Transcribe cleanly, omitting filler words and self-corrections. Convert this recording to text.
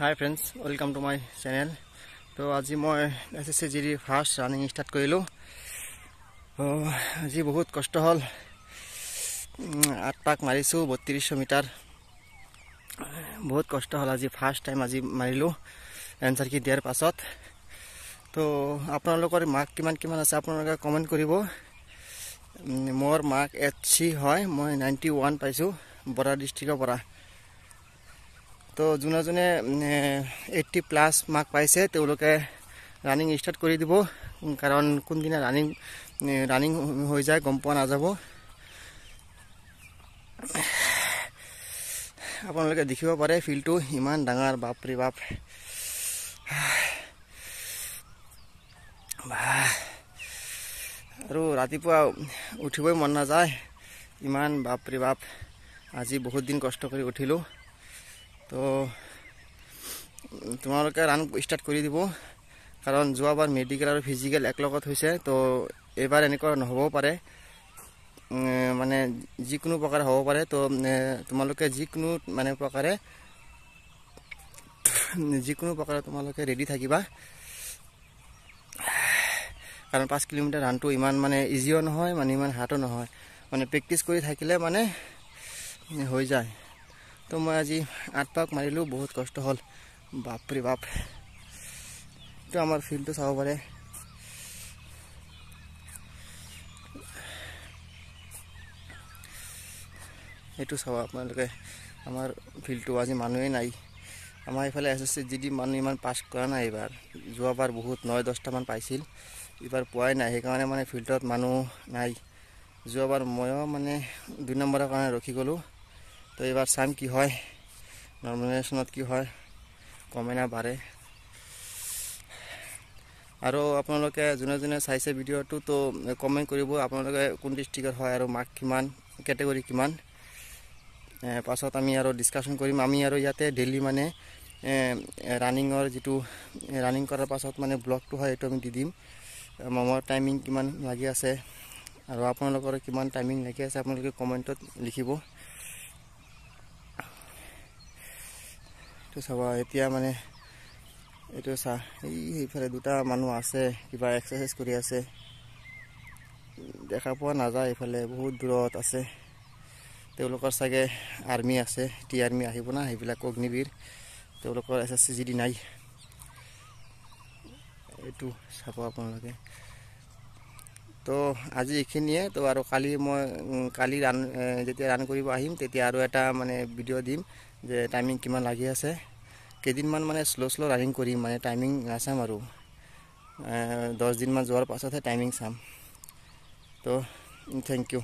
Hi friends, welcome to my channel. So আজি মই SSCGD first running start কৰিলো। আজি বহুত কষ্ট হল। 8 পাক মাৰিছো 3200 মিটাৰ। বহুত কষ্ট হল আজি ফাৰ্স্ট টাইম আজি মাৰিলো এনসাৰ কি দিয়াৰ পাছত। তো আপোনালোকৰ মাৰ্ক কিমান আছে আপোনালোকে কমেন্ট কৰিব। মোৰ মাৰ্ক HC হয়, মই 91 পাইছো বৰা ডিস্ট্ৰিক্টৰ পৰা। তো যোনে 80 প্লাস মাৰ্ক পাইছে তেওঁলোকে ৰানিং স্টাৰ্ট কৰি দিব, কাৰণ কোন দিনা ৰানিং হৈ যায় গম পোৱা নাযাব। আপোনালোকে দেখিব পাৰে ফিল্ডটো ইমান ডাঙৰ, বাপৰে বাপ। আৰু ৰাতিপুৱা উঠিবই মন নাযায়, ইমান বাপৰে বাপ। আজি বহুত দিন কষ্ট কৰি উঠিলো। তো তোমালোকে ৰান স্টাৰ্ট কৰি দিব, কাৰণ যোৱাবাৰ মেডিকেল আৰু ফিজিকেল একলগত হৈছে। তো এবাৰ এনেকুৱা নহ'ব পাৰে, মানে যিকোনো প্ৰকাৰে হ'ব পাৰে। তো তোমালোকে যিকোনো প্ৰকাৰে তোমালোকে ৰেডি থাকিবা, কাৰণ 5 কিলোমিটাৰ ৰানটো ইমান মানে ইজিও নহয়, মানে ইমান হাৰ্ডো নহয়, মানে প্ৰেক্টিচ কৰি থাকিলে মানে হৈ যায়। তো মই আজি 8 পাক মাৰিলো, বহুত কষ্ট হল, বাপৰে বাপ। তো আমাৰ ফিল্ডটো চাব পাৰে। এইটো চাব আপোনালোকে, আমাৰ ফিল্ডটো আজি মানুহেই নাই। আমাৰ এইফালে SSCGD মানুহ ইমান পাছ কৰা নাই এইবাৰ। যোৱাবাৰ বহুত 9-10টা মান পাইছিল, এইবাৰ পোৱাই নাই, সেইকাৰণে মানে ফিল্ডত মানুহ নাই। যোৱাবাৰ ময়ো মানে 2 নম্বৰৰ কাৰণে ৰখি গ'লো। তো এইবাৰ চাম কি হয়, নমিনেশ্যনত কি হয়, কমে না বাঢ়ে। আৰু আপোনালোকে যোনে চাইছে ভিডিঅ'টো, তো কমেণ্ট কৰিব আপোনালোকে কোন ডিষ্ট্ৰিক্টৰ হয় আৰু মাৰ্ক কিমান, কেটেগৰী কিমান। পাছত আমি আৰু ডিছকাশ্যন কৰিম। আমি আৰু ইয়াতে ডেইলি মানে ৰানিঙৰ যিটো ৰানিং কৰাৰ পাছত মানে ব্লগটো হয়, এইটো আমি দি দিম। মোৰ টাইমিং কিমান লাগি আছে আৰু আপোনালোকৰ কিমান টাইমিং লাগি আছে আপোনালোকে কমেণ্টত লিখিব। তো চাবা এতিয়া মানে এইটো চা, এইফালে 2টা মানুহ আছে, কিবা এক্সাৰসাইজ কৰি আছে, দেখা পোৱা নাযায়। এইফালে বহুত দূৰত আছে, তেওঁলোকৰ চাগে আৰ্মি আছে, টি আৰ্মি আহিব না, সেইবিলাক অগ্নিবীৰ। তেওঁলোকৰ SSCGD নাই, এইটো চাব আপোনালোকে। তো আজি এইখিনিয়ে। তো আৰু কালি যেতিয়া ৰান কৰিব আহিম, তেতিয়া আৰু এটা মানে ভিডিঅ' দিম যে টাইমিং কিমান লাগি আছে। কেইদিনমান মানে শ্ল' ৰানিং কৰিম, মানে টাইমিং নাচাম আৰু 10 দিনমান যোৱাৰ পাছতহে টাইমিং চাম। তো থেংক ইউ।